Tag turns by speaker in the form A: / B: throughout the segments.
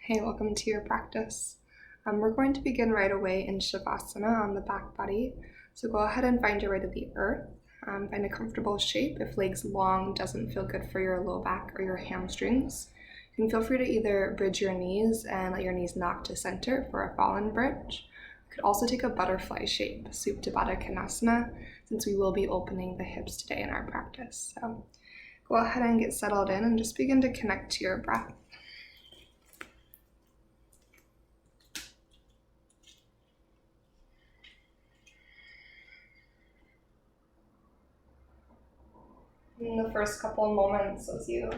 A: Hey, welcome to your practice. We're going to begin right away in Shavasana on the back body. So go ahead and find your way to the earth. Find a comfortable shape. If legs long doesn't feel good for your low back or your hamstrings, you can feel free to either bridge your knees and let your knees knock to center for a fallen bridge. You could also take a butterfly shape, Supta Baddha Konasana, since we will be opening the hips today in our practice. So go ahead and get settled in and just begin to connect to your breath. In the first couple of moments, as you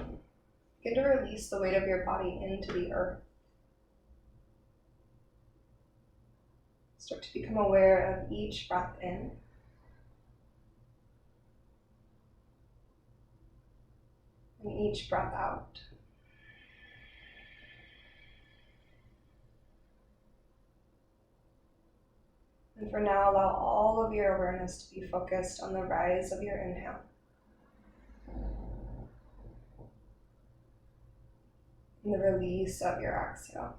A: begin to release the weight of your body into the earth, start to become aware of each breath in and each breath out. And for now, allow all of your awareness to be focused on the rise of your inhale. And the release of your exhale.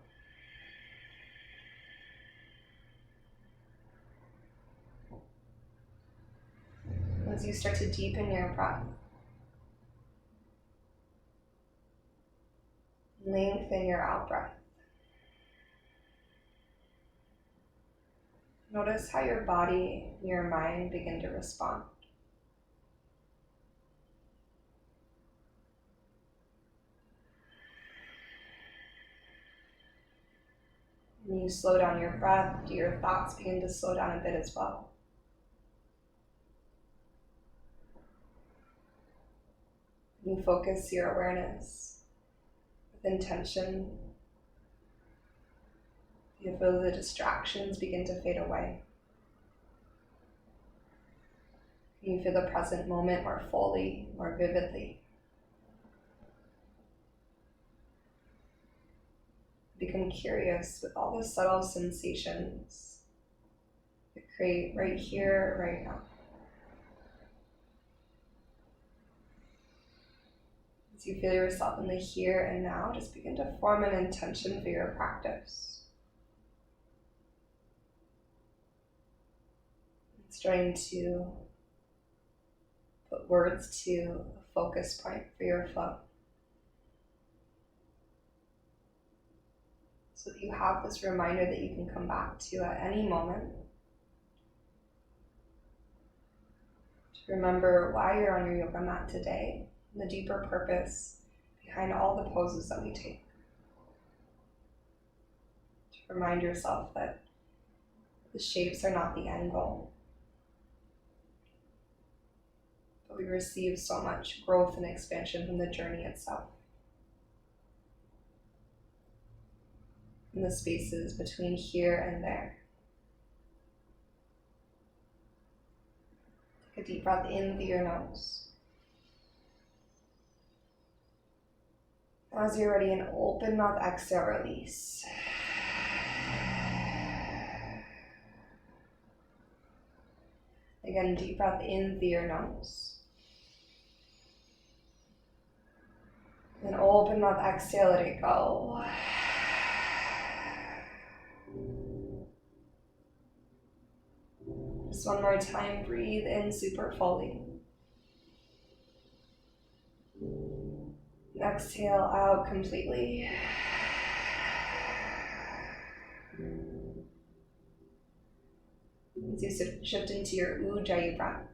A: As you start to deepen your breath, lengthen your out breath. Notice how your body and your mind begin to respond. When you slow down your breath, do your thoughts begin to slow down a bit as well? You focus your awareness with intention. You feel the distractions begin to fade away. You feel the present moment more fully, more vividly. Become curious with all the subtle sensations that create right here, right now. As you feel yourself in the here and now, just begin to form an intention for your practice. It's trying to put words to a focus point for your flow, so that you have this reminder that you can come back to at any moment. To remember why you're on your yoga mat today, and the deeper purpose behind all the poses that we take. To remind yourself that the shapes are not the end goal, but we receive so much growth and expansion from the journey itself. In the spaces between here and there. Take a deep breath in through your nose. As you're ready, an open mouth exhale, release. Again, deep breath in through your nose. Then open mouth exhale, let it go. Just one more time, breathe in super fully. Exhale out completely. As you shift into your Ujjayi breath,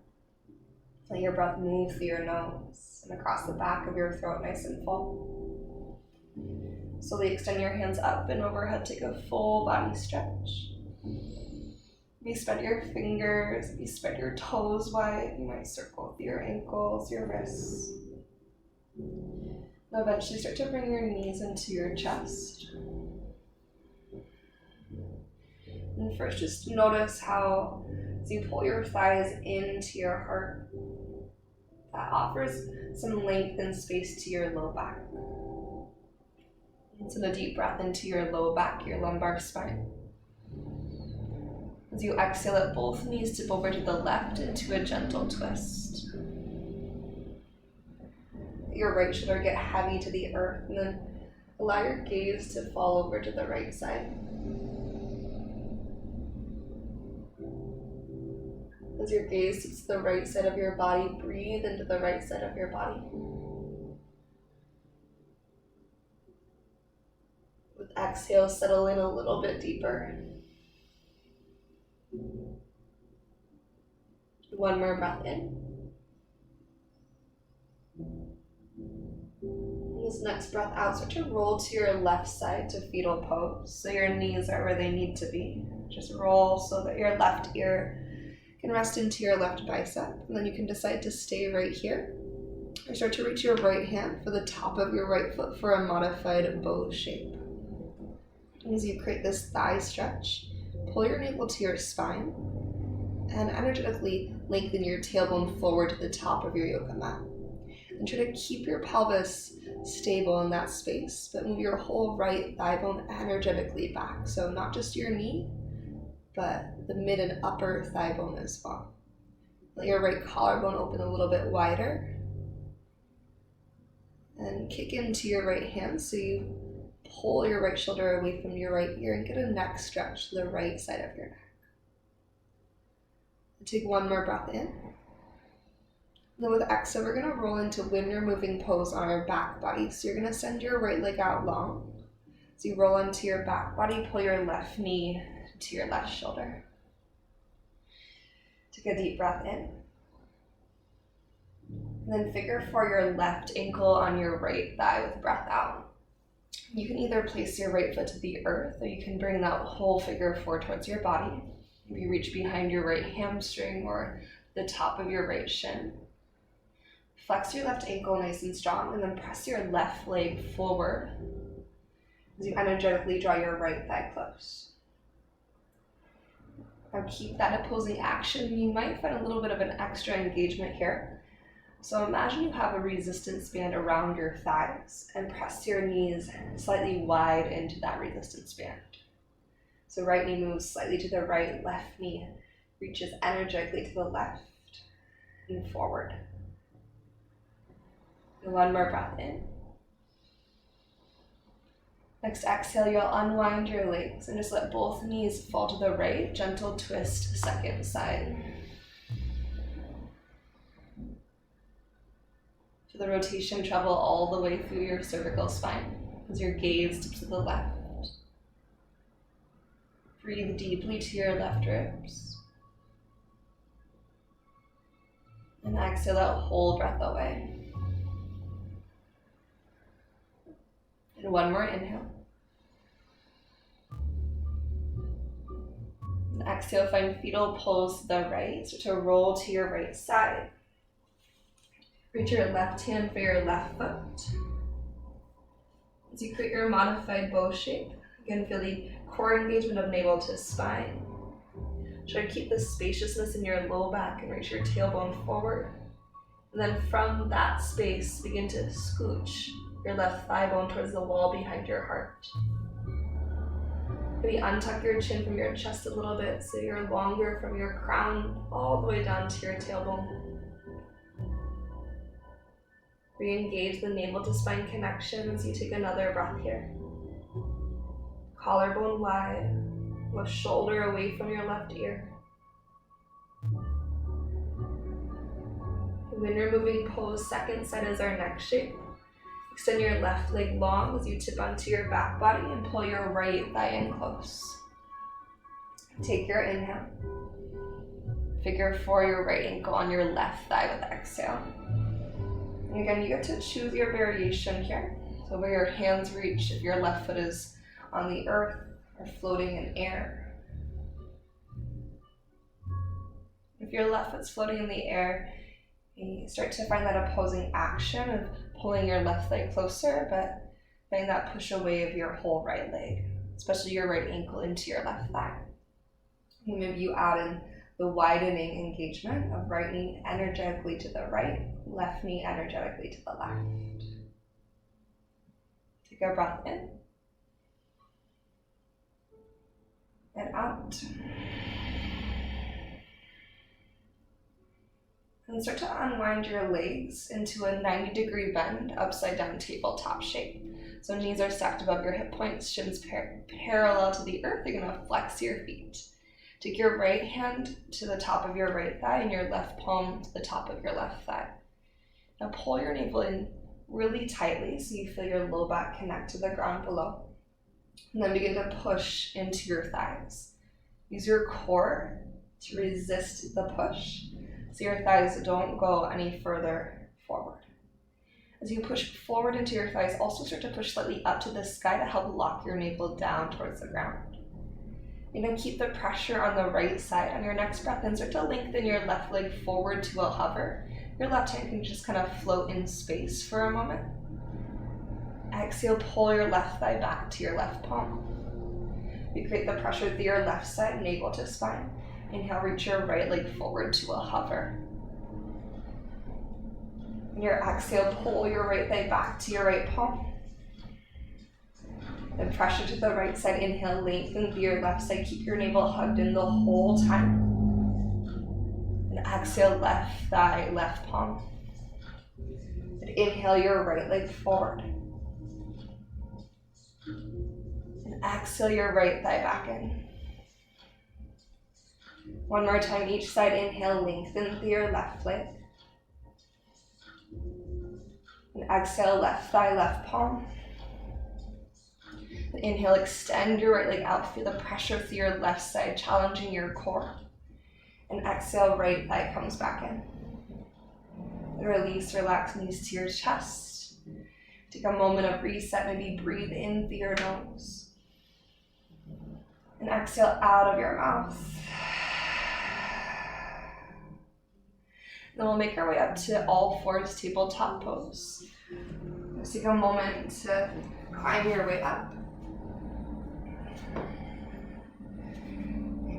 A: let your breath move through your nose and across the back of your throat, nice and full. Slowly extend your hands up and overhead, take a full body stretch. You spread your fingers, you spread your toes wide, you might circle with your ankles, your wrists. Now eventually start to bring your knees into your chest. And first just notice how, as you pull your thighs into your heart, that offers some length and space to your low back. And so the deep breath into your low back, your lumbar spine. As you exhale, let both knees tip over to the left into a gentle twist. Your right shoulder get heavy to the earth, and then Allow your gaze to fall over to the right side. As your gaze sits to the right side of your body, breathe into the right side of your body. With exhale, settle in a little bit deeper. One more breath in. This next breath out, start to roll to your left side to fetal pose. So your knees are where they need to be. Just roll so that your left ear can rest into your left bicep. And then you can decide to stay right here. Or start to reach your right hand for the top of your right foot for a modified bow shape. And as you create this thigh stretch, pull your navel to your spine and energetically lengthen your tailbone forward to the top of your yoga mat. And try to keep your pelvis stable in that space, but move your whole right thigh bone energetically back. So not just your knee, but the mid and upper thigh bone as well. Let your right collarbone open a little bit wider. And kick into your right hand so you pull your right shoulder away from your right ear and get a neck stretch to the right side of your neck. And take one more breath in. Then with exhale, we're going to roll into wind removing pose on our back body. So you're going to send your right leg out long. So you roll into your back body, pull your left knee to your left shoulder. Take a deep breath in. And then figure for your left ankle on your right thigh with breath out. You can either place your right foot to the earth, or you can bring that whole figure four towards your body. Maybe reach behind your right hamstring or the top of your right shin. Flex your left ankle nice and strong, and then press your left leg forward as you energetically draw your right thigh close. Now keep that opposing action. You might find a little bit of an extra engagement here. So imagine you have a resistance band around your thighs and press your knees slightly wide into that resistance band. So right knee moves slightly to the right, left knee reaches energetically to the left and forward. And one more breath in. Next exhale, you'll unwind your legs and just let both knees fall to the right, gentle twist second side. Feel the rotation travel all the way through your cervical spine as your gaze dips to the left. Breathe deeply to your left ribs. And exhale that whole breath away. And one more inhale. And exhale, find fetal pose to the right. Start to roll to your right side. Reach your left hand for your left foot. As you create your modified bow shape, again, feel the core engagement of navel to spine. Try to keep the spaciousness in your low back and reach your tailbone forward. And then from that space, begin to scooch your left thigh bone towards the wall behind your heart. Maybe untuck your chin from your chest a little bit so you're longer from your crown all the way down to your tailbone. Re-engage the navel to spine connection as you take another breath here. Collarbone wide, left shoulder away from your left ear. Wind removing pose, second side is our neck shape. Extend your left leg long as you tip onto your back body and pull your right thigh in close. Take your inhale. Figure for your right ankle on your left thigh with exhale. And again, you get to choose your variation here. So where your hands reach, if your left foot is on the earth or floating in air. If your left foot's floating in the air, you start to find that opposing action of pulling your left leg closer, but letting that push away of your whole right leg, especially your right ankle into your left thigh. And maybe you add in the widening engagement of right knee energetically to the right, left knee energetically to the left. Take a breath in and out. And start to unwind your legs into a 90-degree bend, upside down tabletop shape. So knees are stacked above your hip points, shins parallel to the earth. You're gonna flex your feet. Take your right hand to the top of your right thigh and your left palm to the top of your left thigh. Now pull your navel in really tightly so you feel your low back connect to the ground below. And then begin to push into your thighs. Use your core to resist the push so your thighs don't go any further forward. As you push forward into your thighs, also start to push slightly up to the sky to help lock your navel down towards the ground. You're going to keep the pressure on the right side. On your next breath in, start to lengthen your left leg forward to a hover. Your left hand can just kind of float in space for a moment. Exhale, pull your left thigh back to your left palm. You create the pressure through your left side, navel to spine. Inhale, reach your right leg forward to a hover. On your exhale, pull your right thigh back to your right palm. Then pressure to the right side. Inhale, lengthen through your left side. Keep your navel hugged in the whole time. And exhale, left thigh, left palm. And inhale your right leg forward. And exhale your right thigh back in. One more time each side. Inhale, lengthen through your left leg. And exhale, left thigh, left palm. And inhale, extend your right leg out. Feel the pressure through your left side, challenging your core. And exhale, right thigh comes back in. And release, relax knees to your chest. Take a moment of reset. Maybe breathe in through your nose. And exhale out of your mouth. Then we'll make our way up to all fours, tabletop pose. Let's take a moment to climb your way up.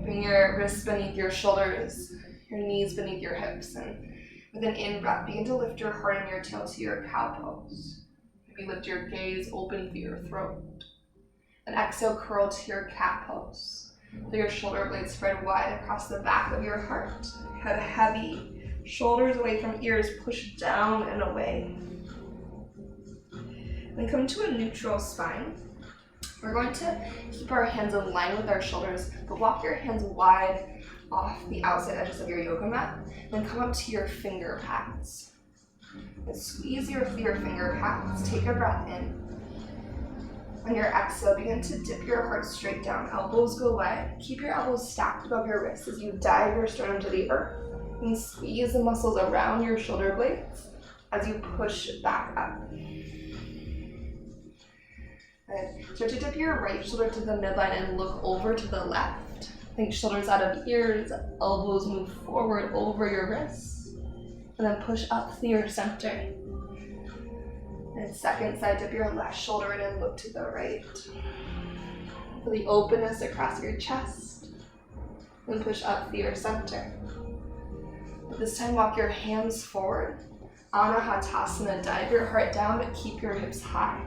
A: Bring your wrists beneath your shoulders, your knees beneath your hips, and with an in-breath, begin to lift your heart and your tail to your cow pose. Maybe lift your gaze open through your throat. Then exhale, curl to your cat pose. Feel your shoulder blades spread wide across the back of your heart. Head heavy. Shoulders away from ears, push down and away. Then come to a neutral spine. We're going to keep our hands in line with our shoulders, but walk your hands wide off the outside edges of your yoga mat. Then come up to your finger pads. And squeeze your finger pads. Take a breath in. On your exhale, begin to dip your heart straight down. Elbows go wide. Keep your elbows stacked above your wrists as you dive your sternum to the earth. And squeeze the muscles around your shoulder blades as you push back up. And start to dip your right shoulder to the midline and look over to the left. Think shoulders out of ears, elbows move forward over your wrists. And then push up through your center. And second side, dip your left shoulder in and look to the right. Feel the openness across your chest. And push up through your center. This time, walk your hands forward. Anahatasana, dive your heart down, but keep your hips high.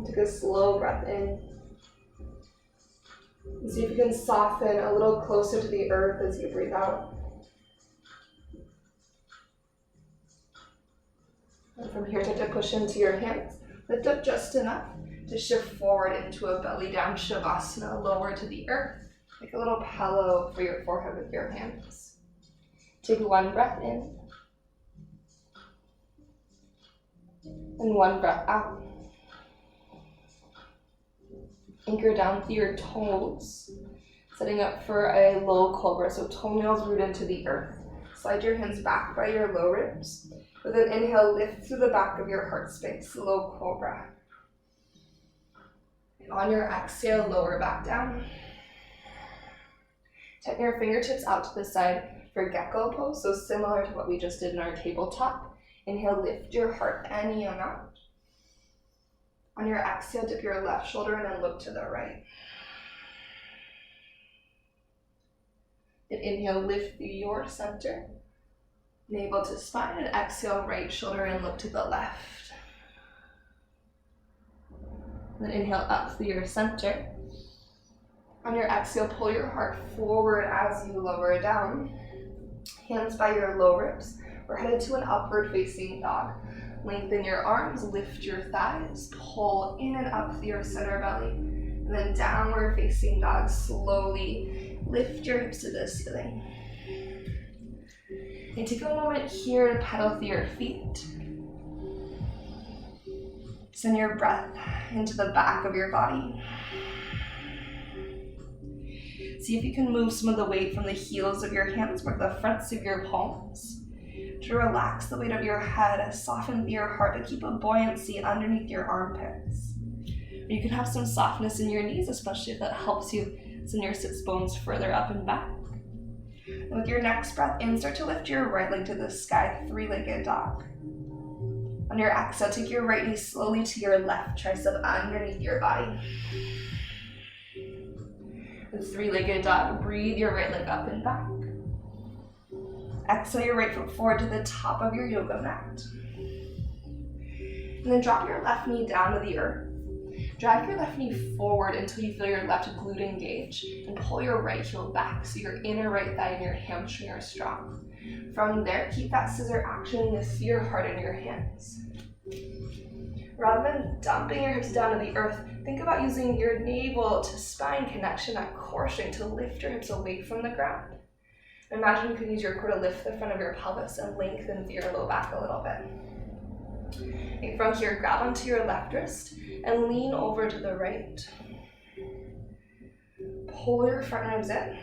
A: Take a slow breath in. And see if you can soften a little closer to the earth as you breathe out. And from here, start to push into your hands. Lift up just enough to shift forward into a belly down shavasana, lower to the earth. Make a little pillow for your forehead with your hands. Take one breath in. And one breath out. Anchor down through your toes, setting up for a low cobra. So toenails root into the earth. Slide your hands back by your low ribs. With an inhale, lift through the back of your heart space, low cobra. And on your exhale, lower back down. Tighten your fingertips out to the side for gecko pose, so similar to what we just did in our tabletop. Inhale, lift your heart any amount. On your exhale, dip your left shoulder in and look to the right. And inhale, lift through your center. Navel to spine, and exhale, right shoulder in, look to the left. Then inhale up through your center. On your exhale, pull your heart forward as you lower down. Hands by your low ribs. We're headed to an upward facing dog. Lengthen your arms, lift your thighs, pull in and up through your center belly, and then downward facing dog. Slowly lift your hips to the ceiling. And take a moment here to pedal through your feet. Send your breath into the back of your body. See if you can move some of the weight from the heels of your hands or the fronts of your palms to relax the weight of your head, soften your heart to keep a buoyancy underneath your armpits. You can have some softness in your knees, especially if that helps you send your sits bones further up and back. And with your next breath in, start to lift your right leg to the sky, three-legged dog. On your exhale, take your right knee slowly to your left tricep underneath your body. With three-legged dog, breathe your right leg up and back. Exhale your right foot forward to the top of your yoga mat. And then drop your left knee down to the earth. Drag your left knee forward until you feel your left glute engage, and pull your right heel back so your inner right thigh and your hamstring are strong. From there, keep that scissor action with your heart in your hands. Rather than dumping your hips down to the earth, think about using your navel to spine connection, that core strength, to lift your hips away from the ground. Imagine you can use your core to lift the front of your pelvis and lengthen through your low back a little bit. And from here, grab onto your left wrist and lean over to the right. Pull your front ribs in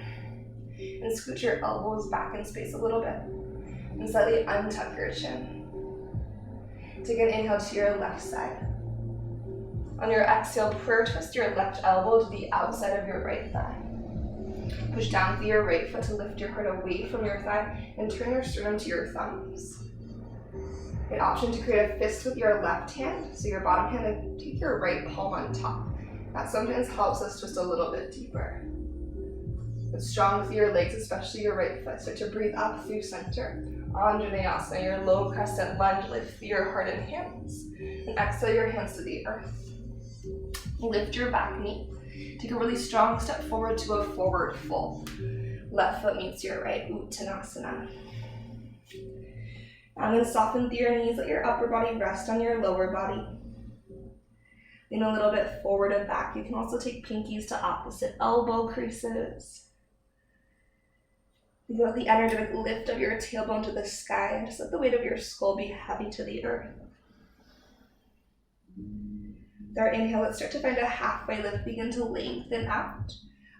A: and scoot your elbows back in space a little bit and slightly untuck your chin. Take an inhale to your left side. On your exhale, prayer twist your left elbow to the outside of your right thigh. Push down through your right foot to lift your heart away from your thigh and turn your sternum to your thumbs. An option to create a fist with your left hand, so your bottom hand, and take your right palm on top. That sometimes helps us twist a little bit deeper. But strong with your legs, especially your right foot. Start to breathe up through center. Vinyasa, your low crescent lunge, lift through your heart and hands. And exhale your hands to the earth. Lift your back knee. Take a really strong step forward to a forward fold. Left foot meets your right, Uttanasana. And then soften through your knees, let your upper body rest on your lower body. Lean a little bit forward and back. You can also take pinkies to opposite elbow creases. Think about the energetic lift of your tailbone to the sky, and just let the weight of your skull be heavy to the earth. With our inhale, let's start to find a halfway lift. Begin to lengthen out.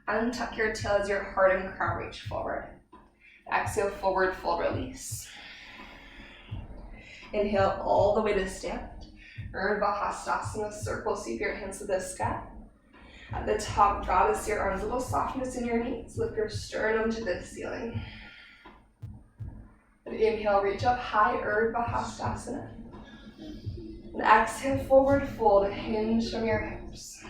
A: Untuck your tail as your heart and crown reach forward. Exhale, forward fold release. Inhale all the way to stand. Urdhva Hastasana, circle, sweep your hands to the sky. At the top, draw to your arms, a little softness in your knees. Lift your sternum to the ceiling. And inhale, reach up high, Urdhva Hastasana. And exhale, forward fold, hinge from your hips.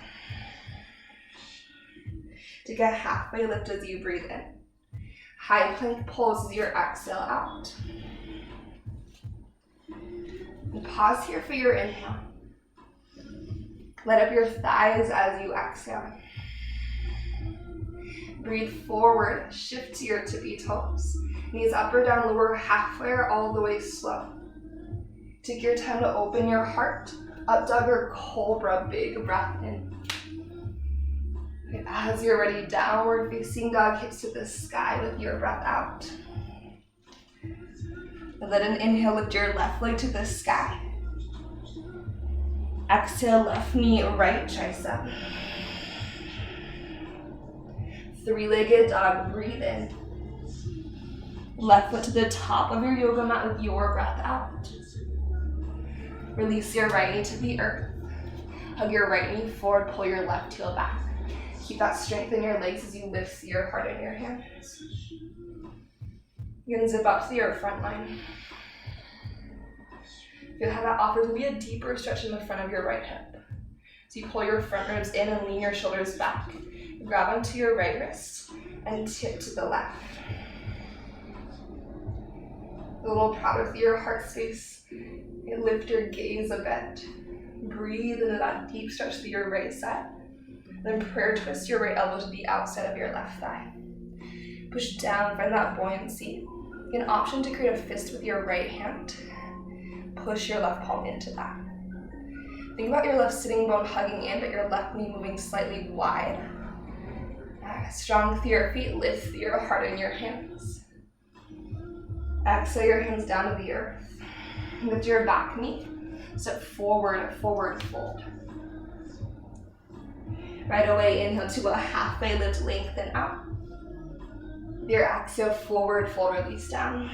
A: Take a halfway lift as you breathe in. High plank pose as your exhale out. And pause here for your inhale. Let up your thighs as you exhale. Breathe forward, shift to your tippy toes. Knees up or down, lower halfway or all the way slow. Take your time to open your heart. Up dog or cobra, big breath in. Okay, as you're ready, downward facing dog, hips to the sky with your breath out. And let an inhale, lift your left leg to the sky. Exhale, left knee, right tricep. Three-legged dog, breathe in. Left foot to the top of your yoga mat with your breath out. Release your right knee to the earth. Hug your right knee forward, pull your left heel back. Keep that strength in your legs as you lift your heart in your hands. You can zip up to your front line. Feel how that offers will be a deeper stretch in the front of your right hip. So you pull your front ribs in and lean your shoulders back. Grab onto your right wrist and tip to the left. A little prouder through your heart space. You lift your gaze a bit. Breathe into that deep stretch through your right side. Then prayer twist your right elbow to the outside of your left thigh. Push down, find that buoyancy. An option to create a fist with your right hand. Push your left palm into that. Think about your left sitting bone hugging in, but your left knee moving slightly wide. Strong through your feet, lift your heart in your hands. Exhale your hands down to the earth. Lift your back knee. Step forward, forward fold. Right away, inhale to a halfway lift, lengthen out. Your exhale, forward fold, release down.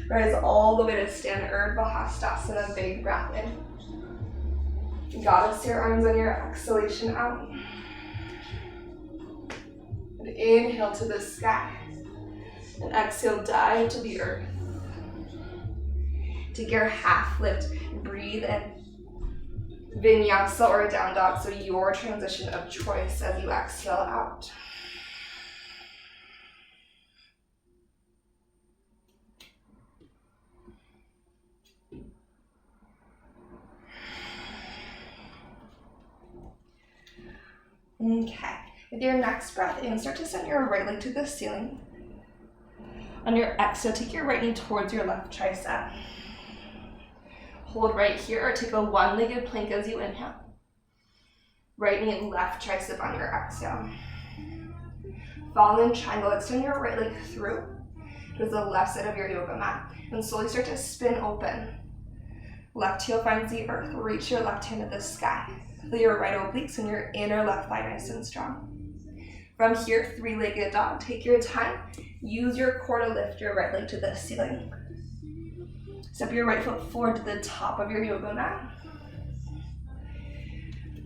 A: Rise all the way to stand, Urdhva Hastasana, big breath in. Goddess your arms on your exhalation out. And inhale to the sky. And exhale, dive to the earth. Take your half lift, breathe in. Vinyasa or down dog, so your transition of choice as you exhale out. Okay, with your next breath in, start to send your right leg to the ceiling. On your exhale, take your right knee towards your left tricep. Hold right here, or take a one-legged plank as you inhale. Right knee and left tricep on your exhale. Fall in triangle, extend your right leg through towards the left side of your yoga mat, and slowly start to spin open. Left heel finds the earth, reach your left hand to the sky. Feel your right obliques and your inner left thigh nice and strong. From here, three-legged dog. Take your time. Use your core to lift your right leg to the ceiling. Step your right foot forward to the top of your yoga mat.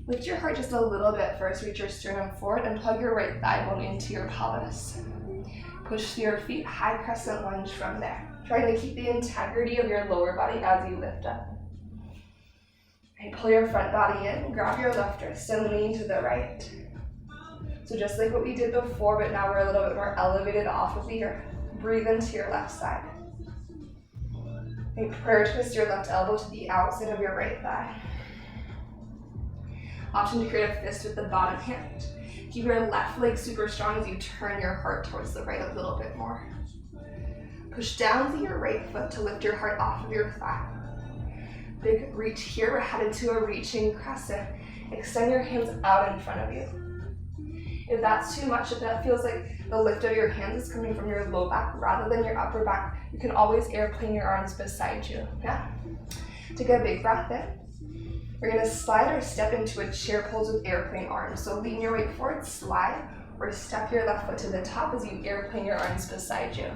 A: Lift your heart just a little bit first. Reach your sternum forward and plug your right thigh bone into your pelvis. Push through your feet, high crescent lunge from there. Trying to keep the integrity of your lower body as you lift up. And pull your front body in, grab your left wrist and lean to the right. So just like what we did before, but now we're a little bit more elevated off of the earth. Breathe into your left side. And prayer twist your left elbow to the outside of your right thigh. Option to create a fist with the bottom hand. Keep your left leg super strong as you turn your heart towards the right a little bit more. Push down to your right foot to lift your heart off of your thigh. Big reach here, we're headed to a reaching crescent. Extend your hands out in front of you. If that's too much, if that feels like the lift of your hands is coming from your low back rather than your upper back, you can always airplane your arms beside you. Yeah? Take a big breath in. We're gonna slide or step into a chair pose with airplane arms. So lean your weight forward, slide, or step your left foot to the top as you airplane your arms beside you.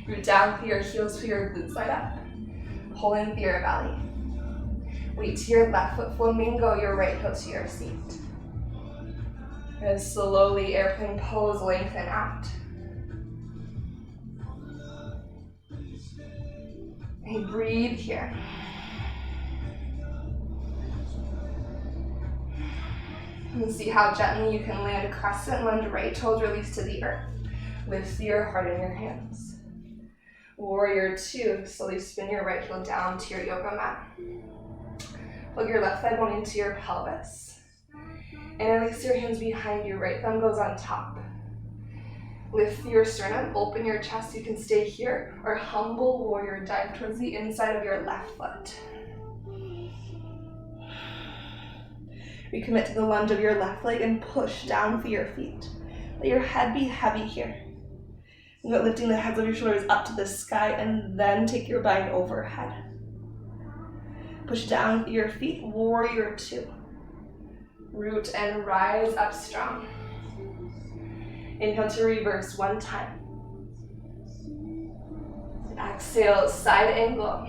A: Root down through your heels, feel your glutes light up. Pull in through your belly. Weight to your left foot, flamingo your right heel to your seat. And slowly airplane pose, lengthen out. And breathe here. And see how gently you can land a crescent lunge, right toes release to the earth. Lift your heart in your hands. Warrior two, slowly spin your right heel down to your yoga mat. Plug your left thigh bone into your pelvis. And release your hands behind you, right thumb goes on top. Lift your sternum, open your chest, you can stay here, or humble warrior, dive towards the inside of your left foot. Recommit to the lunge of your left leg and push down for your feet. Let your head be heavy here. Lifting the heads of your shoulders up to the sky and then take your bind overhead. Push down with your feet, warrior two. Root and rise up strong. Inhale to reverse one time. Exhale, side angle.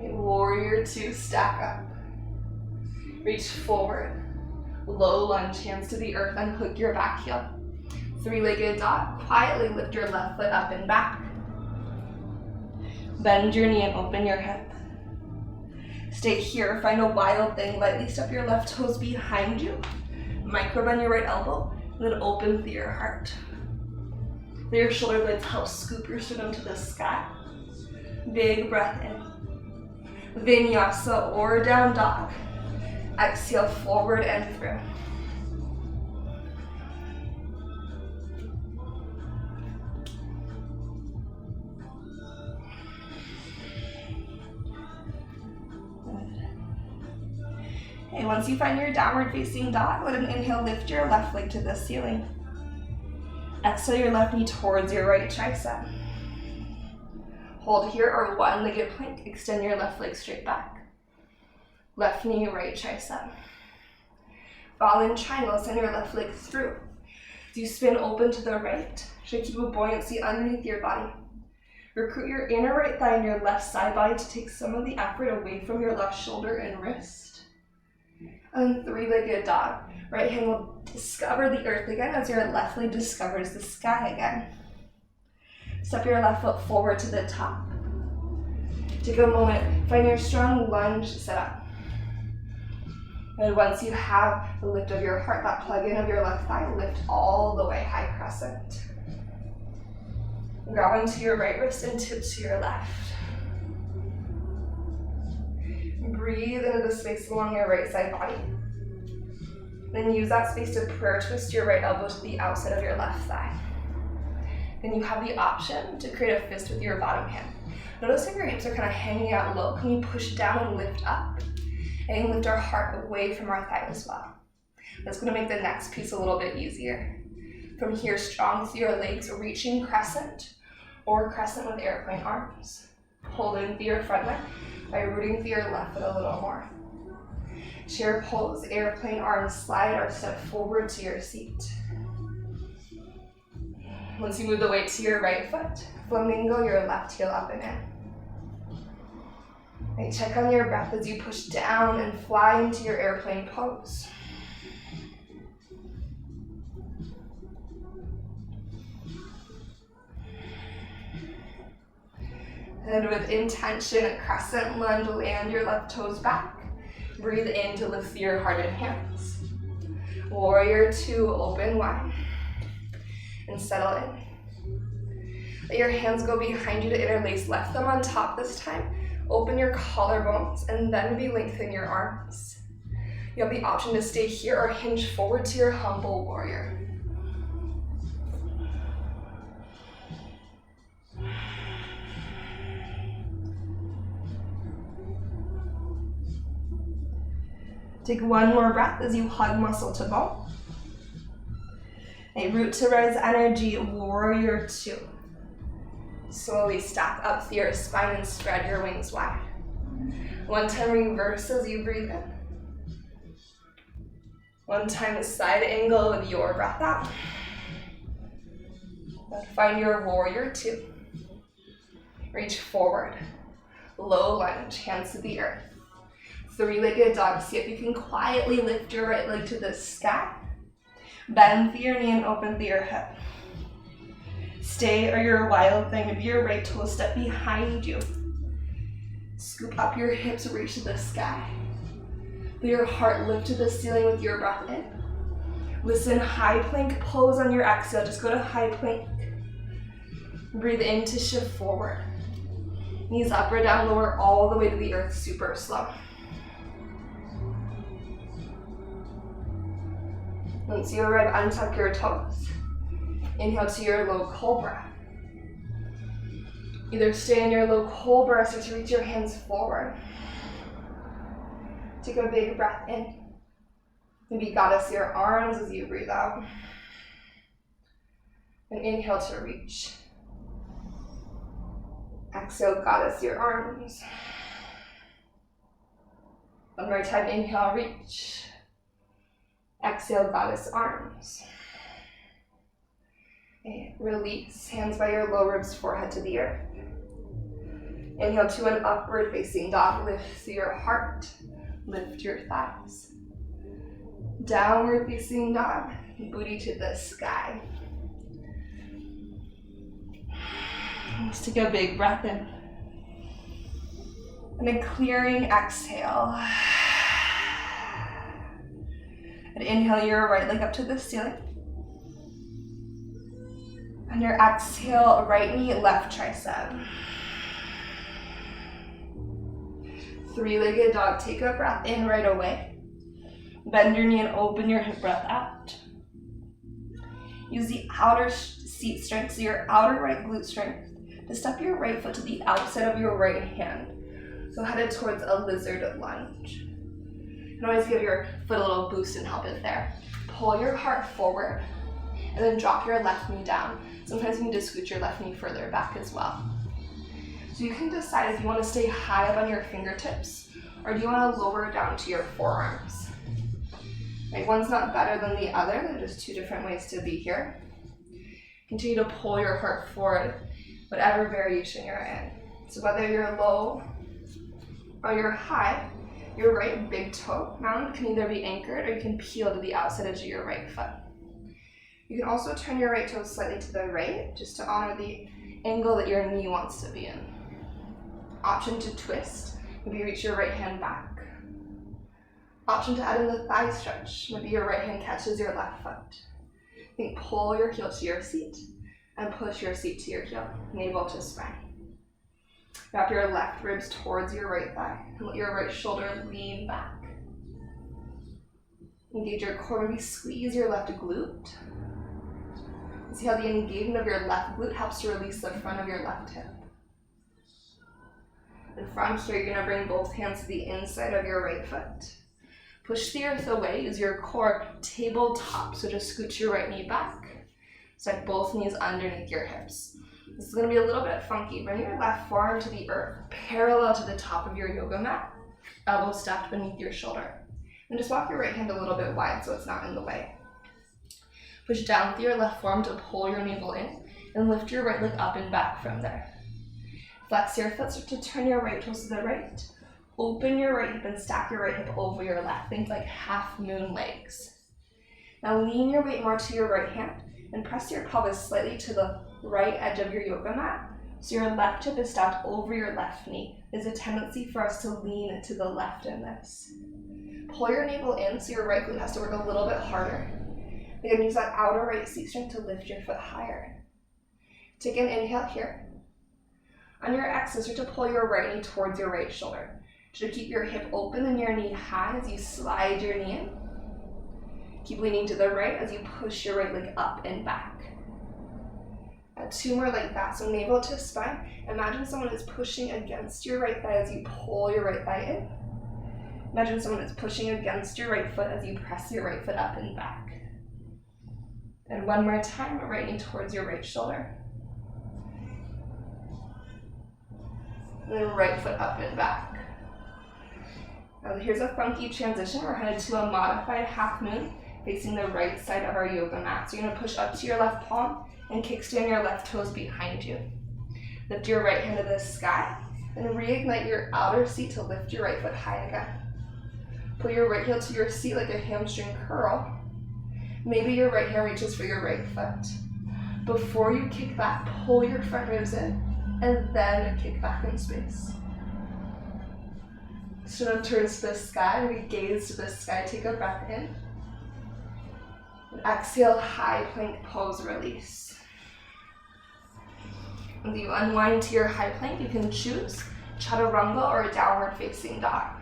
A: Warrior two, stack up. Reach forward. Low lunge, hands to the earth, unhook your back heel. Three-legged dog, quietly lift your left foot up and back. Bend your knee and open your hip. Stay here, find a wild thing, lightly step your left toes behind you. Micro bend your right elbow, and then open through your heart. Let your shoulder blades help scoop your sternum to the sky. Big breath in. Vinyasa or down dog. Exhale, forward and through. Okay, once you find your downward facing dog, let an inhale, lift your left leg to the ceiling. Exhale your left knee towards your right tricep. Hold here or one-legged plank. Extend your left leg straight back. Left knee, right tricep. Fall in triangle, send your left leg through. As you spin open to the right, should keep a buoyancy underneath your body. Recruit your inner right thigh and your left side body to take some of the effort away from your left shoulder and wrist. And three-legged dog. Right hand will discover the earth again as your left leg discovers the sky again. Step your left foot forward to the top. Take a moment, find your strong lunge setup. And once you have the lift of your heart, that plug in of your left thigh, lift all the way, high crescent. Grab into your right wrist and tip to your left. Breathe into the space along your right side body. Then use that space to prayer twist your right elbow to the outside of your left thigh. Then you have the option to create a fist with your bottom hand. Notice if your hips are kind of hanging out low, can we push down and lift up? And lift our heart away from our thigh as well. That's going to make the next piece a little bit easier. From here, strong through your legs, reaching crescent or crescent with airplane arms. Hold in through your front leg by rooting through your left foot a little more. Chair pose, airplane arms, slide or step forward to your seat. Once you move the weight to your right foot, flamingo your left heel up and in. And check on your breath as you push down and fly into your airplane pose. And with intention, crescent lunge, land your left toes back. Breathe in to lift your heart and hands. Warrior two, open wide. And settle in. Let your hands go behind you to interlace. Left thumb on top this time. Open your collarbones and then maybe lengthen your arms. You have the option to stay here or hinge forward to your humble warrior. Take one more breath as you hug muscle to bone. A root to rise energy, warrior two. Slowly stack up through your spine and spread your wings wide. One time reverse as you breathe in. One time side angle with your breath out. Then find your warrior two. Reach forward. Low lunge, hands to the earth. Three-legged dog. See if you can quietly lift your right leg to the sky. Bend through your knee and open through your hip. Stay or you're a wild thing. Maybe your right toe step behind you. Scoop up your hips, reach to the sky. Feel your heart lift to the ceiling with your breath in. Listen, high plank pose on your exhale. Just go to high plank. Breathe in to shift forward. Knees up or down, lower all the way to the earth, super slow. Once you're ready, untuck your toes. Inhale to your low cobra. Either stay in your low cobra or start to reach your hands forward. Take a big breath in. Maybe goddess your arms as you breathe out. And inhale to reach. Exhale, goddess your arms. One more time, inhale, reach. Exhale, goddess arms. And release, hands by your low ribs, forehead to the earth. Inhale to an upward facing dog. Lift through your heart, lift your thighs. Downward facing dog, booty to the sky. Let's take a big breath in. And a clearing exhale. And inhale your right leg up to the ceiling. On your exhale, right knee, left tricep. Three-legged dog, take a breath in right away. Bend your knee and open your hip, breath out. Use the outer seat strength, so your outer right glute strength, to step your right foot to the outside of your right hand. So headed towards a lizard lunge. You can always give your foot a little boost and help it there. Pull your heart forward and then drop your left knee down. Sometimes you need to scoot your left knee further back as well. So you can decide if you want to stay high up on your fingertips or do you want to lower down to your forearms. Like, one's not better than the other, they're just two different ways to be here. Continue to pull your heart forward, whatever variation you're in. So whether you're low or you're high, your right big toe mound can either be anchored or you can peel to the outside edge of your right foot. You can also turn your right toe slightly to the right, just to honor the angle that your knee wants to be in. Option to twist, maybe reach your right hand back. Option to add in the thigh stretch, maybe your right hand catches your left foot. Think pull your heel to your seat and push your seat to your heel, navel to spine. Wrap your left ribs towards your right thigh and let your right shoulder lean back. Engage your core, maybe squeeze your left glute. See how the engagement of your left glute helps to release the front of your left hip. And from here, you're going to bring both hands to the inside of your right foot. Push the earth away, use your core tabletop, so just scoot your right knee back. Stack both knees underneath your hips. This is going to be a little bit funky. Bring your left forearm to the earth, parallel to the top of your yoga mat, elbow stacked beneath your shoulder. And just walk your right hand a little bit wide so it's not in the way. Push down with your left forearm to pull your navel in, and lift your right leg up and back from there. Flex your foot to turn your right toes to the right. Open your right hip and stack your right hip over your left. Think like half moon legs. Now lean your weight more to your right hand and press your pelvis slightly to the right edge of your yoga mat, so your left hip is stacked over your left knee. There's a tendency for us to lean to the left in this. Pull your navel in so your right glute has to work a little bit harder. Again, use that outer right seat strength to lift your foot higher. Take an inhale here. On your exhale, start to pull your right knee towards your right shoulder. Try to keep your hip open and your knee high as you slide your knee in. Keep leaning to the right as you push your right leg up and back. Add two more like that. So navel to spine. Imagine someone is pushing against your right thigh as you pull your right thigh in. Imagine someone is pushing against your right foot as you press your right foot up and back. And one more time, right knee towards your right shoulder. And then right foot up and back. Now here's a funky transition. We're headed to a modified half moon facing the right side of our yoga mat. So you're gonna push up to your left palm and kickstand your left toes behind you. Lift your right hand to the sky and reignite your outer seat to lift your right foot high again. Pull your right heel to your seat like a hamstring curl. Maybe your right hand reaches for your right foot. Before you kick back, pull your front ribs in and then kick back in space. Sternum turns to the sky, we gaze to the sky, take a breath in. And exhale, high plank pose, release. As you unwind to your high plank, you can choose chaturanga or a downward facing dog.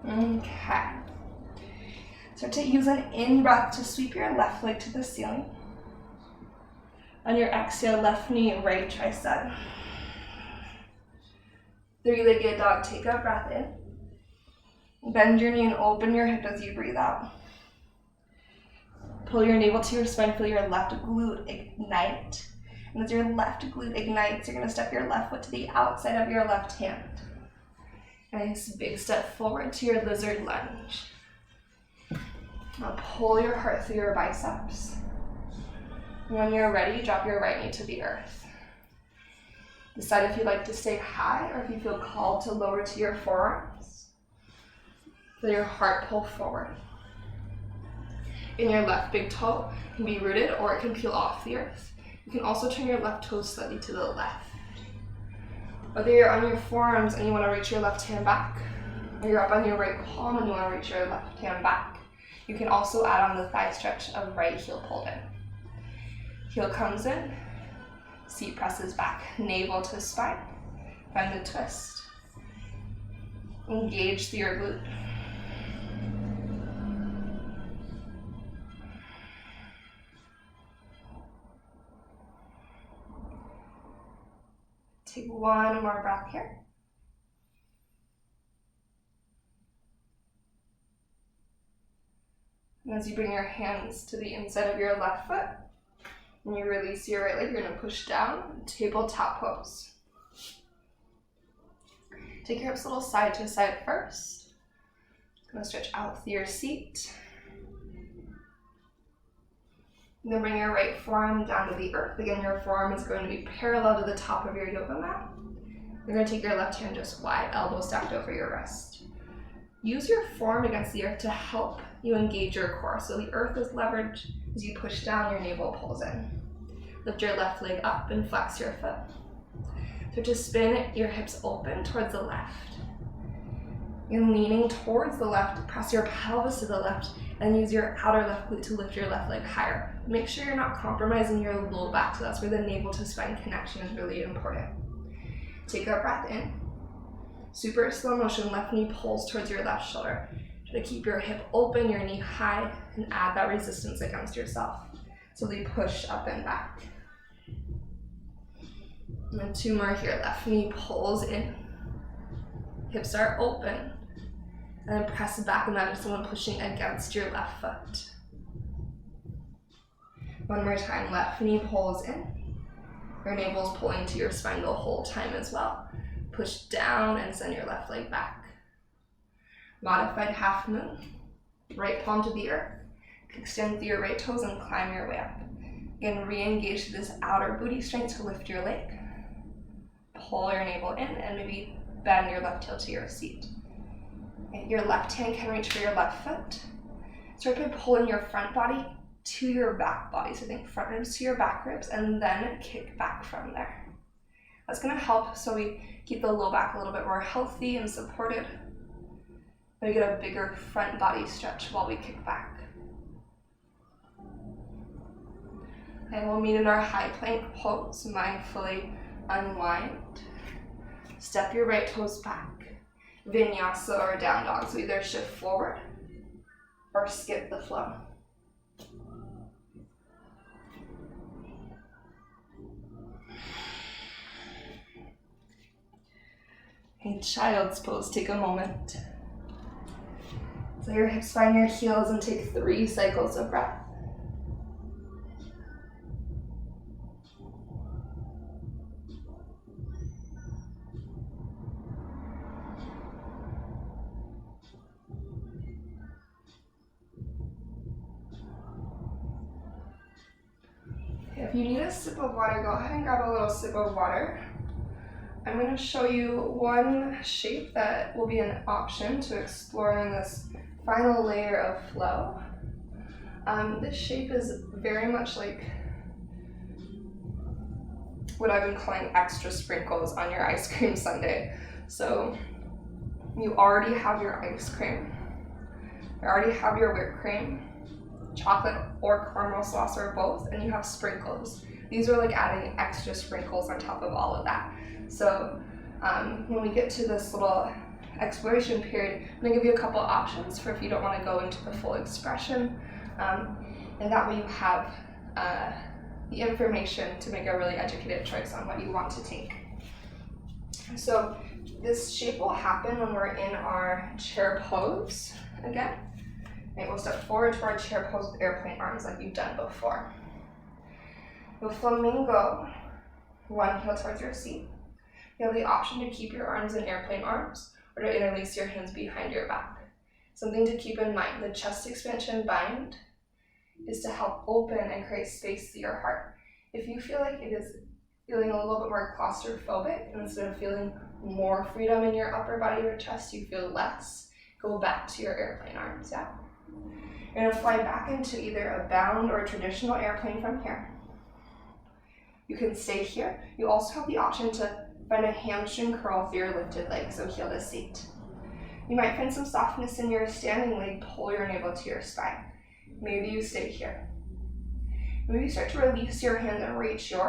A: Okay. Start to use an in-breath to sweep your left leg to the ceiling. On your exhale, left knee, right tricep. Three-legged dog, take a breath in. Bend your knee and open your hip as you breathe out. Pull your navel to your spine, feel your left glute ignite. And as your left glute ignites, you're gonna step your left foot to the outside of your left hand. Nice big step forward to your lizard lunge. Now pull your heart through your biceps. When you're ready, drop your right knee to the earth. Decide if you'd like to stay high or if you feel called to lower to your forearms. Feel your heart pull forward. In your left big toe can be rooted or it can peel off the earth. You can also turn your left toes slightly to the left. Whether you're on your forearms and you want to reach your left hand back, or you're up on your right palm and you want to reach your left hand back, you can also add on the thigh stretch of right heel pulled in. Heel comes in, seat presses back, navel to spine, find the twist. Engage through your glute. Take one more breath here. And as you bring your hands to the inside of your left foot, and you release your right leg, you're gonna push down, tabletop pose. Take your hips a little side to side first. Gonna stretch out through your seat. And then bring your right forearm down to the earth. Again, your forearm is going to be parallel to the top of your yoga mat. You're going to take your left hand just wide, elbow stacked over your wrist. Use your forearm against the earth to help you engage your core. So the earth is leveraged. As you push down, your navel pulls in. Lift your left leg up and flex your foot. So to spin your hips open towards the left. And leaning towards the left, press your pelvis to the left, and use your outer left glute to lift your left leg higher. Make sure you're not compromising your low back, so that's where the navel to spine connection is really important. Take a breath in. Super slow motion, left knee pulls towards your left shoulder. Try to keep your hip open, your knee high, and add that resistance against yourself. Slowly push up and back. And then two more here. Left knee pulls in. Hips are open. And then press back, and that is someone pushing against your left foot. One more time, left knee pulls in. Your navel's pulling to your spine the whole time as well. Push down and send your left leg back. Modified half moon. Right palm to the earth. Extend through your right toes and climb your way up. Again, re-engage this outer booty strength to lift your leg. Pull your navel in and maybe bend your left heel to your seat. Your left hand can reach for your left foot. Start by pulling your front body to your back body. So think front ribs to your back ribs and then kick back from there. That's gonna help so we keep the low back a little bit more healthy and supported. We get a bigger front body stretch while we kick back. And we'll meet in our high plank pose. Mindfully unwind. Step your right toes back. Vinyasa or down dog, so either shift forward or skip the flow. In child's pose, take a moment. So your hips find your heels and take 3 cycles of breath. If you need a sip of water, go ahead and grab a little sip of water. I'm going to show you one shape that will be an option to explore in this final layer of flow. This shape is very much like what I've been calling extra sprinkles on your ice cream sundae. So you already have your ice cream, you already have your whipped cream, chocolate or caramel sauce or both, and you have sprinkles. These are like adding extra sprinkles on top of all of that. So when we get to this little exploration period, I'm going to give you a couple options for if you don't want to go into the full expression, and that way you have the information to make a really educated choice on what you want to take. So this shape will happen when we're in our chair pose again. Right, we'll step forward to our chair pose with airplane arms like you've done before. You'll flamingo, one heel towards your seat. You have the option to keep your arms in airplane arms or to interlace your hands behind your back. Something to keep in mind, the chest expansion bind is to help open and create space to your heart. If you feel like it is feeling a little bit more claustrophobic, and instead of feeling more freedom in your upper body or chest, you feel less, go back to your airplane arms, yeah? You're gonna fly back into either a bound or a traditional airplane from here. You can stay here. You also have the option to find a hamstring curl through your lifted leg, so heel to seat. You might find some softness in your standing leg, pull your navel to your spine. Maybe you stay here. Maybe you start to release your hand and reach in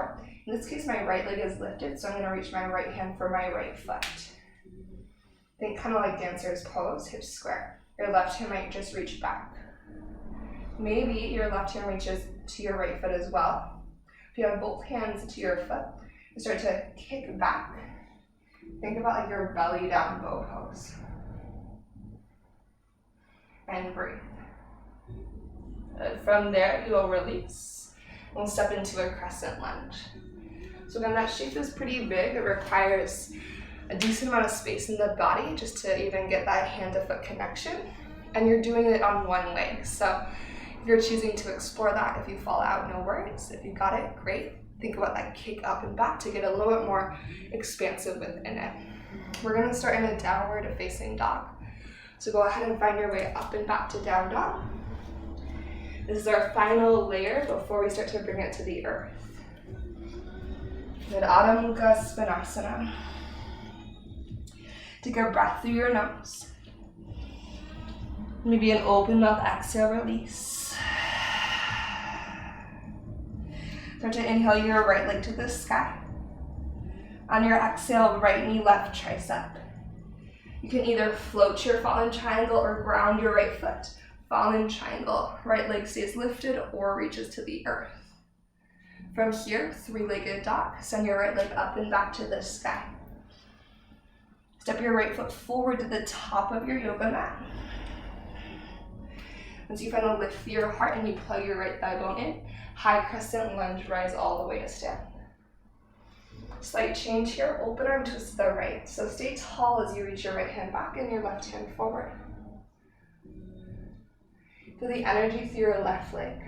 A: this case my right leg is lifted, so I'm gonna reach my right hand for my right foot. Think kind of like dancer's pose, hips square. Your left hand might just reach back. Maybe your left hand reaches to your right foot as well. If you have both hands to your foot, You start to kick back. Think about like your belly down bow pose. And breathe. And from there, you will release. We'll step into a crescent lunge. So again, that shape is pretty big. It requires a decent amount of space in the body just to even get that hand to foot connection. And you're doing it on one leg. So if you're choosing to explore that, if you fall out, no worries. If you got it, great. Think about that kick up and back to get a little bit more expansive within it. We're gonna start in a downward facing dog. So go ahead and find your way up and back to down dog. This is our final layer before we start to bring it to the earth. Good Adho Mukha Svanasana. Take a breath through your nose. Maybe an open mouth exhale, release. Start to inhale your right leg to the sky. On your exhale, right knee, left tricep. You can either float your fallen triangle or ground your right foot. Fallen triangle, right leg stays lifted or reaches to the earth. From here, three-legged dog. Send your right leg up and back to the sky. Step your right foot forward to the top of your yoga mat. Once you find a lift through your heart and you plug your right thigh bone in, high crescent lunge, rise all the way to stand. Slight change here, open arm twist to the right. So stay tall as you reach your right hand back and your left hand forward. Feel the energy through your left leg.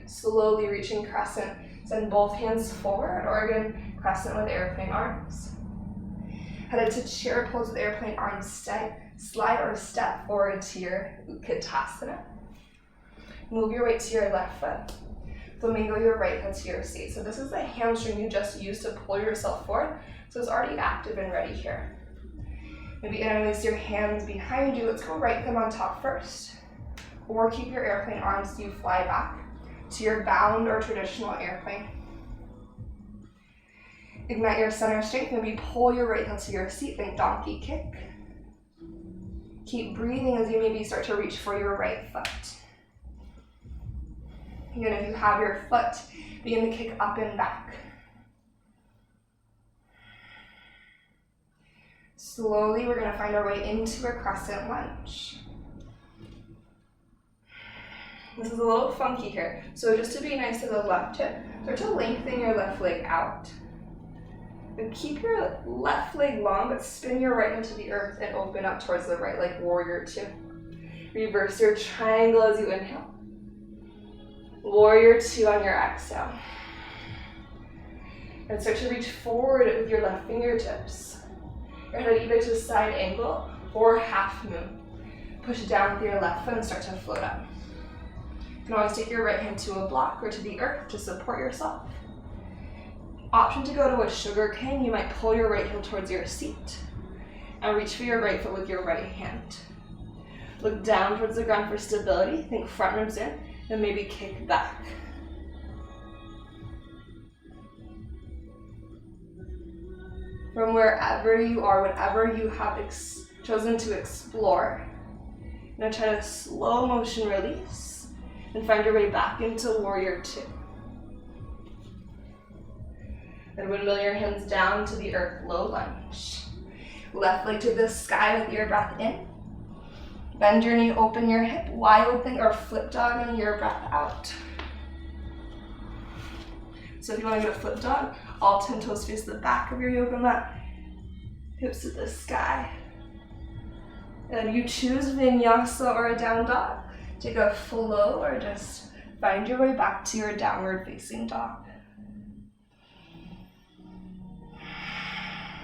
A: Slowly reaching crescent. Send both hands forward, or again, crescent with airplane arms. Headed to chair pose with airplane arms, slide or step forward to your Utkatasana. Move your weight to your left foot. Flamingo your right foot to your seat. So this is the hamstring you just used to pull yourself forward. So it's already active and ready here. Maybe interlace your hands behind you. Let's go right thumb on top first. Or keep your airplane arms as you fly back to your bound or traditional airplane. Ignite your center strength. Maybe pull your right heel to your seat. Think donkey kick. Keep breathing as you maybe start to reach for your right foot. Again, if you have your foot, begin to kick up and back. Slowly, we're going to find our way into a crescent lunge. This is a little funky here. So just to be nice to the left hip, start to lengthen your left leg out. But keep your left leg long, but spin your right hand to the earth and open up towards the right, like warrior two. Reverse your triangle as you inhale. Warrior two on your exhale. And start to reach forward with your left fingertips. You're headed either to side angle or half moon. Push down with your left foot and start to float up. You can always take your right hand to a block or to the earth to support yourself. Option to go to a sugar cane, you might pull your right heel towards your seat and reach for your right foot with your right hand. Look down towards the ground for stability. Think front ribs in, and maybe kick back. From wherever you are, whatever you have chosen to explore, now try to slow motion release and find your way back into warrior two. Then windmill your hands down to the earth, low lunge. Left leg to the sky with your breath in. Bend your knee, open your hip, wide open, or flip dog on your breath out. So if you want to get a flip dog, all 10 toes face the back of your yoga mat, hips to the sky. And if you choose Vinyasa or a down dog, take a flow or just find your way back to your downward facing dog.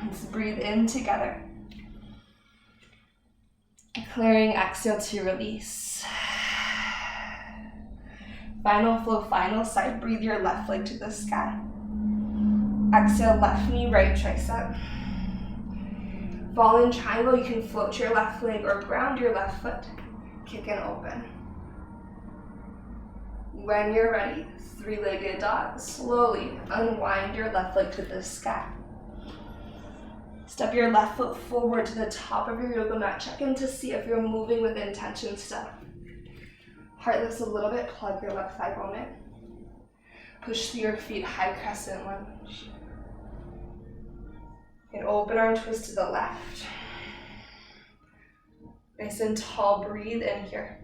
A: Let's breathe in together. Clearing, exhale to release. Final flow, final side. Breathe your left leg to the sky. Exhale, left knee, right tricep. Fallen triangle, you can float your left leg or ground your left foot. Kick and open. When you're ready, three-legged dog. Slowly unwind your left leg to the sky. Step your left foot forward to the top of your yoga mat. Check in to see if you're moving with intention still. Heart lifts a little bit, plug your left thigh bone in. Push through your feet, high crescent lunge. And open arm twist to the left. Nice and tall, breathe in here.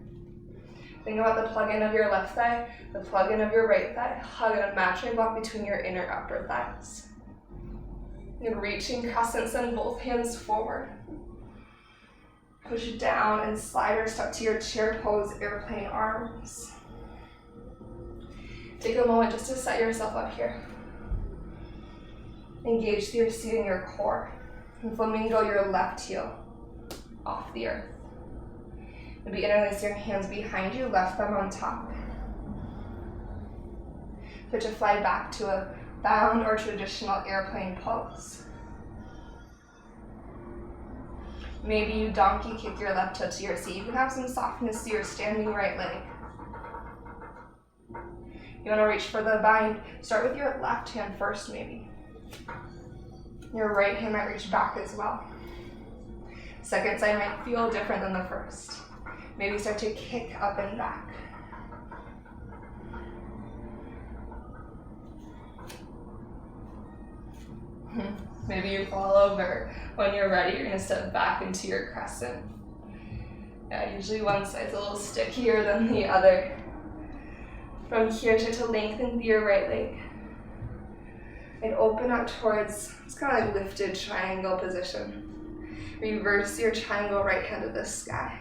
A: Think about the plug-in of your left thigh, the plug-in of your right thigh, hug an imaginary block between your inner upper thighs. And reaching crescent, send both hands forward. Push down and slide or step to your chair pose, airplane arms. Take a moment just to set yourself up here. Engage through your seat and your core. And flamingo your left heel off the earth. Maybe interlace your hands behind you, left thumb on top. Start to fly back to a bound or traditional airplane pose. Maybe you donkey kick your left toe to your seat. You can have some softness to your standing right leg. You want to reach for the bind. Start with your left hand first, maybe. Your right hand might reach back as well. Second side might feel different than the first. Maybe start to kick up and back. Maybe you fall over. When you're ready, you're going to step back into your crescent. Yeah, usually one side's a little stickier than the other. From here, start to lengthen through your right leg. And open up towards, it's kind of like lifted triangle position. Reverse your triangle right hand to the sky.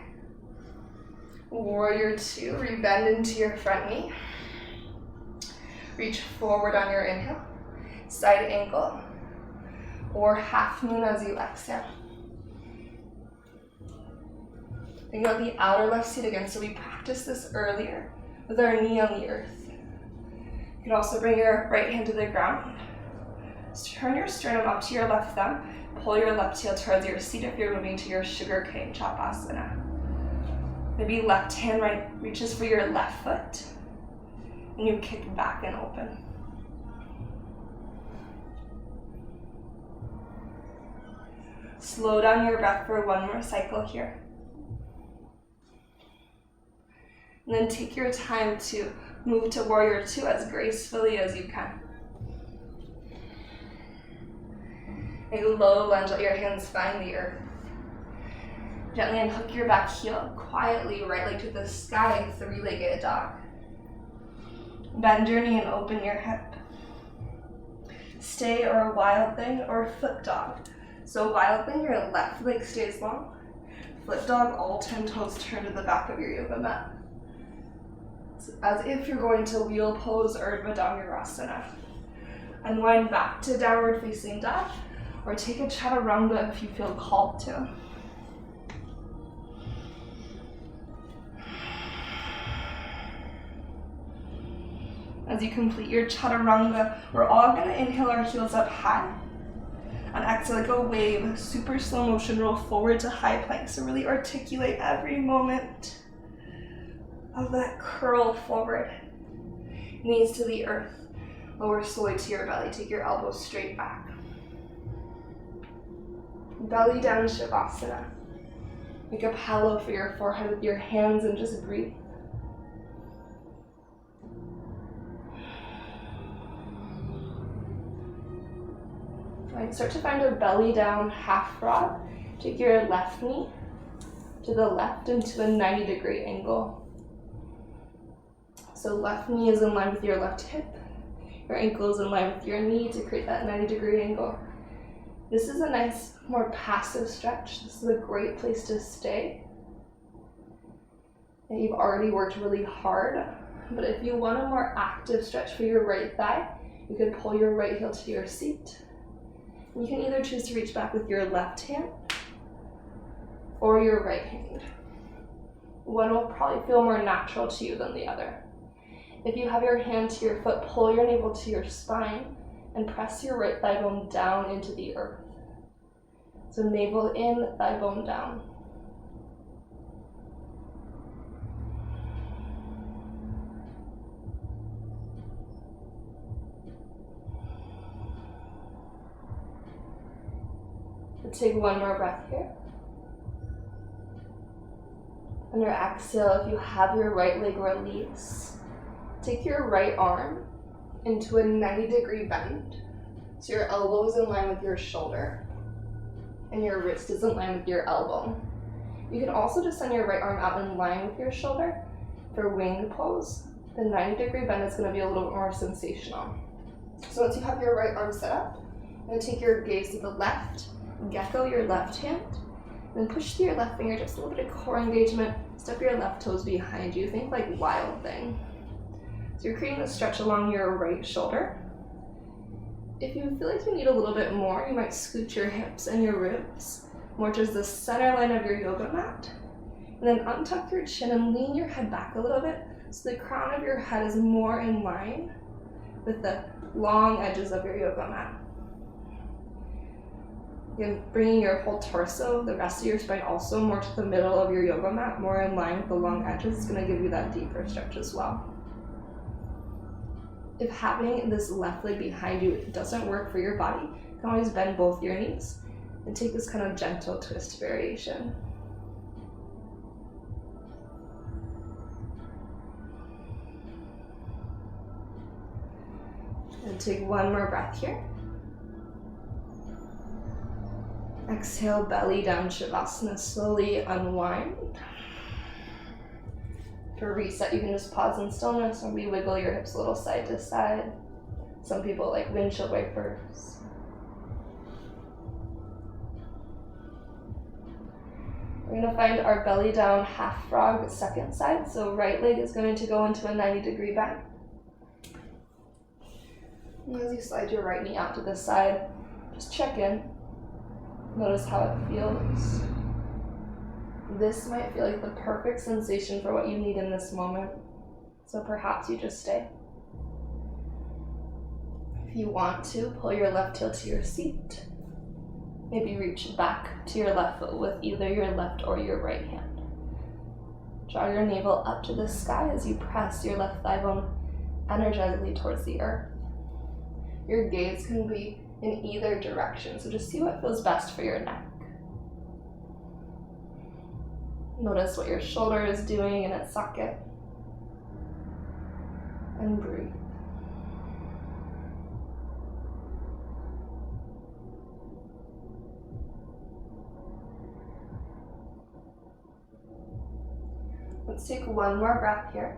A: Warrior two, rebend into your front knee. Reach forward on your inhale. Side angle. Or half moon as you exhale. Think about the outer left seat again. So we practiced this earlier with our knee on the earth. You can also bring your right hand to the ground. Turn your sternum up to your left thumb. Pull your left heel towards your seat if you're moving to your sugarcane chapasana. Maybe left hand right reaches for your left foot. And you kick back and open. Slow down your breath for one more cycle here. And then take your time to move to warrior two as gracefully as you can. A low lunge, let your hands find the earth. Gently unhook your back heel, quietly right leg to the sky, three-legged dog. Bend your knee and open your hip. Stay or wild thing or flip dog. So wild thing, your left leg stays long. Flip dog, all 10 toes turn to the back of your yoga mat. So as if you're going to wheel pose or Urdhva Dhanurasana. Unwind back to downward facing dog, or take a chaturanga if you feel called to. As you complete your chaturanga, we're all going to inhale our heels up high. And exhale like a wave, super slow motion, roll forward to high plank. So really articulate every moment of that curl forward. Knees to the earth, lower slowly to your belly. Take your elbows straight back. Belly down Shavasana. Make a pillow for your forehead with your hands and just breathe. Right, start to find a belly down half frog. Take your left knee to the left into a 90-degree angle. So left knee is in line with your left hip. Your ankle is in line with your knee to create that 90-degree angle. This is a nice, more passive stretch. This is a great place to stay. And you've already worked really hard, but if you want a more active stretch for your right thigh, you could pull your right heel to your seat. You can either choose to reach back with your left hand or your right hand. One will probably feel more natural to you than the other. If you have your hand to your foot, pull your navel to your spine and press your right thigh bone down into the earth. So navel in, thigh bone down. Take one more breath here. On your exhale, if you have your right leg release, take your right arm into a 90-degree bend. So your elbow is in line with your shoulder and your wrist is in line with your elbow. You can also just send your right arm out in line with your shoulder for wing pose. The 90-degree bend is going to be a little bit more sensational. So once you have your right arm set up, you're going to take your gaze to the left, gecko your left hand, then push through your left fingertips, a little bit of core engagement, step your left toes behind you, think like wild thing. So you're creating a stretch along your right shoulder. If you feel like you need a little bit more, you might scoot your hips and your ribs more towards the center line of your yoga mat. And then untuck your chin and lean your head back a little bit so the crown of your head is more in line with the long edges of your yoga mat. Again, bringing your whole torso, the rest of your spine also more to the middle of your yoga mat, more in line with the long edges. It's going to give you that deeper stretch as well. If having this left leg behind you doesn't work for your body, you can always bend both your knees and take this kind of gentle twist variation. And take one more breath here. Exhale, belly down, Shavasana, slowly unwind. For reset, you can just pause in stillness or wiggle your hips a little side to side. Some people like windshield wipers. We're going to find our belly down half frog second side. So right leg is going to go into a 90-degree bend. And as you slide your right knee out to the side, just check in. Notice how it feels. This might feel like the perfect sensation for what you need in this moment. So perhaps you just stay. If you want to, pull your left heel to your seat. Maybe reach back to your left foot with either your left or your right hand. Draw your navel up to the sky as you press your left thigh bone energetically towards the earth. Your gaze can be in either direction, so just see what feels best for your neck. Notice what your shoulder is doing in its socket. And breathe. Let's take one more breath here.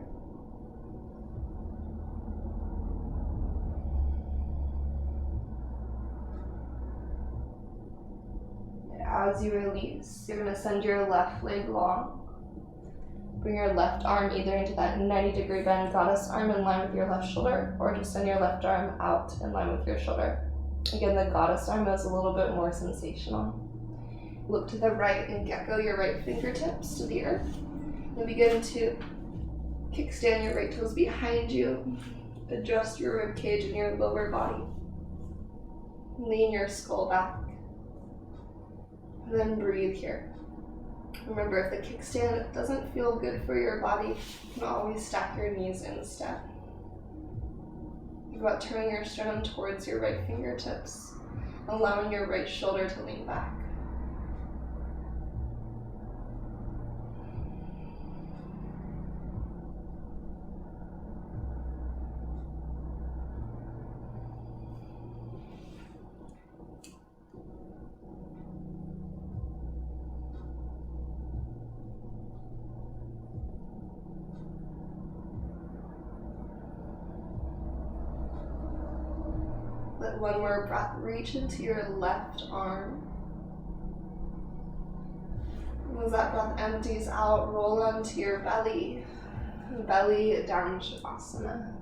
A: As you release, you're going to send your left leg long. Bring your left arm either into that 90-degree bend goddess arm in line with your left shoulder, or just send your left arm out in line with your shoulder. Again, the goddess arm is a little bit more sensational. Look to the right and gecko your right fingertips to the earth. And begin to kickstand your right toes behind you. Adjust your rib cage and your lower body. Lean your skull back. And then breathe here. Remember, if the kickstand doesn't feel good for your body, you can always stack your knees instead. Think about turning your sternum towards your right fingertips, allowing your right shoulder to lean back. Let one more breath reach into your left arm. And as that breath empties out, roll onto your belly. Belly down, Shavasana.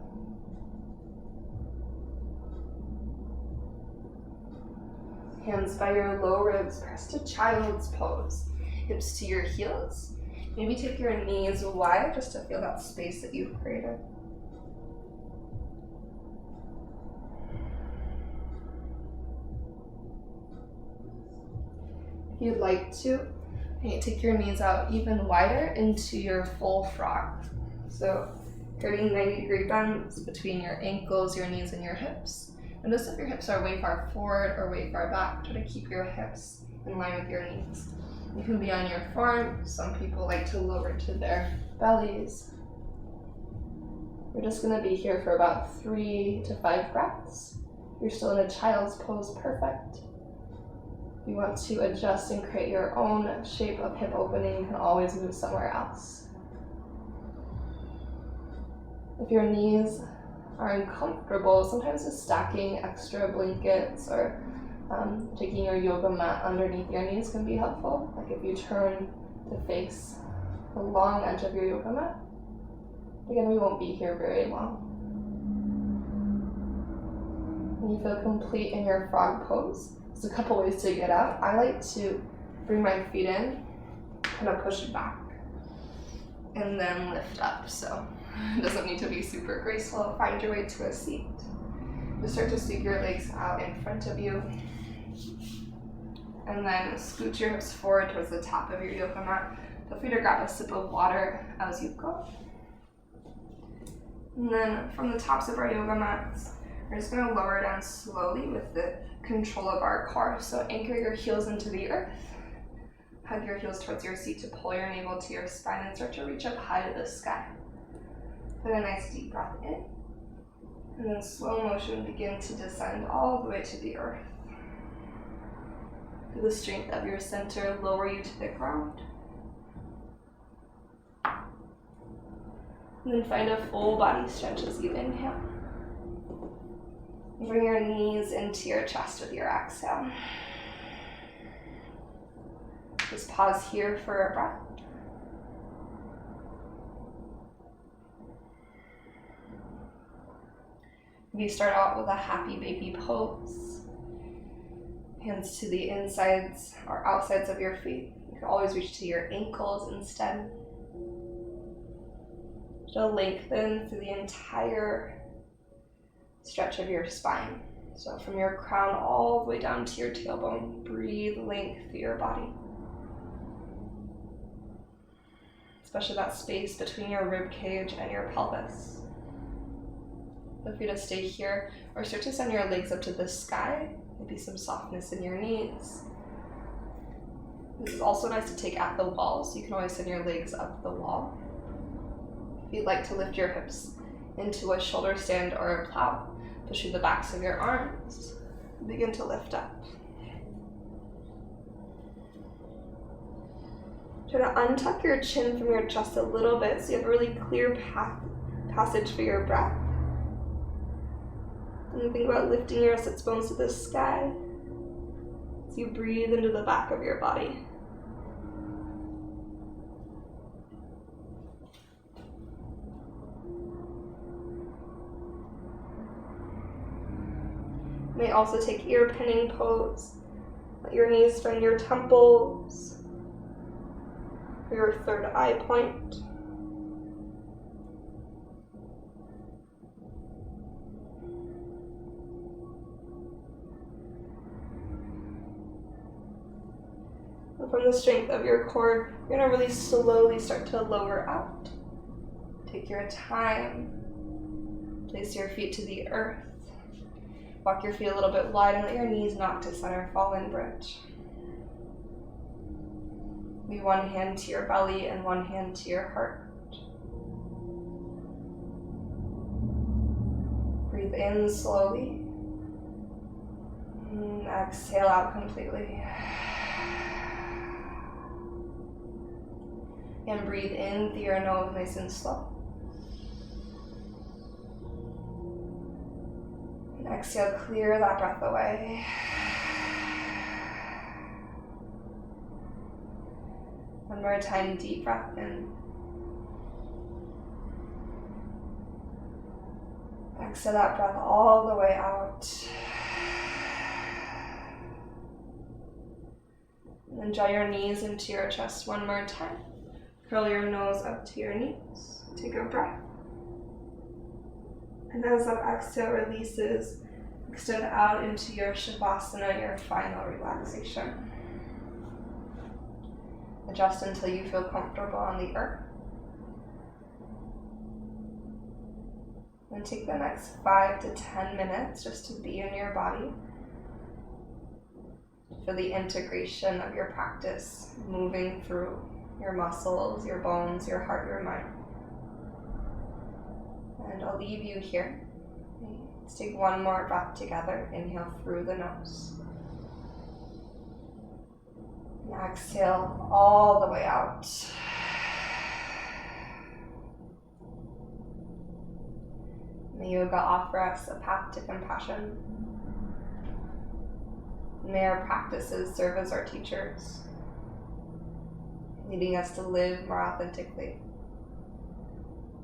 A: Hands by your low ribs, press to child's pose. Hips to your heels. Maybe take your knees wide just to feel that space that you've created. If you'd like to, take your knees out even wider into your full frog. So creating 90-degree bends between your ankles, your knees, and your hips. Notice if your hips are way far forward or way far back. Try to keep your hips in line with your knees. You can be on your forearms. Some people like to lower to their bellies. We're just going to be here for about 3 to 5 breaths. You're still in a child's pose, perfect. If you want to adjust and create your own shape of hip opening, you can always move somewhere else. If your knees are uncomfortable, sometimes just stacking extra blankets or taking your yoga mat underneath your knees can be helpful. Like if you turn to face the long edge of your yoga mat. Again, we won't be here very long. When you feel complete in your frog pose, there's a couple ways to get out. I like to bring my feet in, kind of push back, and then lift up. So it doesn't need to be super graceful. Find your way to a seat. Just start to sweep your legs out in front of you. And then scoot your hips forward towards the top of your yoga mat. Feel free to grab a sip of water as you go. And then from the tops of our yoga mats, we're just going to lower down slowly with the control of our core. So anchor your heels into the earth. Hug your heels towards your seat to pull your navel to your spine and start to reach up high to the sky. Take a nice deep breath in. And then slow motion begin to descend all the way to the earth. Feel the strength of your center lower you to the ground. And then find a full body stretch as you inhale. Bring your knees into your chest with your exhale. Just pause here for a breath. We start out with a happy baby pose. Hands to the insides or outsides of your feet. You can always reach to your ankles instead. To lengthen through the entire stretch of your spine. So from your crown all the way down to your tailbone, breathe length through your body. Especially that space between your rib cage and your pelvis. Feel free to stay here or start to send your legs up to the sky. Maybe some softness in your knees. This is also nice to take at the wall, so you can always send your legs up the wall. If you'd like to lift your hips into a shoulder stand or a plow, push through the backs of your arms. Begin to lift up. Try to untuck your chin from your chest a little bit so you have a really clear passage for your breath. And think about lifting your sits bones to the sky as you breathe into the back of your body. You may also take ear pinning pose. Let your knees find your temples, or your third eye point. And from the strength of your core, you're going to really slowly start to lower out. Take your time. Place your feet to the earth. Walk your feet a little bit wide and let your knees knock to center, fall in bridge. Maybe one hand to your belly and one hand to your heart. Breathe in slowly. And exhale out completely. And breathe in through your nose nice and slow. And exhale, clear that breath away. One more time, deep breath in. Exhale that breath all the way out. And then draw your knees into your chest one more time. Curl your nose up to your knees. Take a breath. And as that exhale releases, extend out into your Shavasana, your final relaxation. Adjust until you feel comfortable on the earth. And take the next 5 to 10 minutes just to be in your body. For the integration of your practice, moving through your muscles, your bones, your heart, your mind. And I'll leave you here. Let's take one more breath together. Inhale through the nose. And exhale all the way out. May yoga offer us a path to compassion. May our practices serve as our teachers, leading us to live more authentically,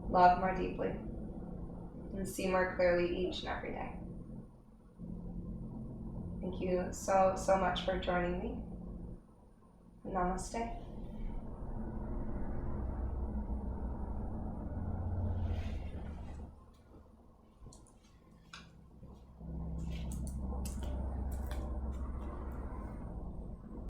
A: love more deeply, and see more clearly each and every day. Thank you so much for joining me. Namaste.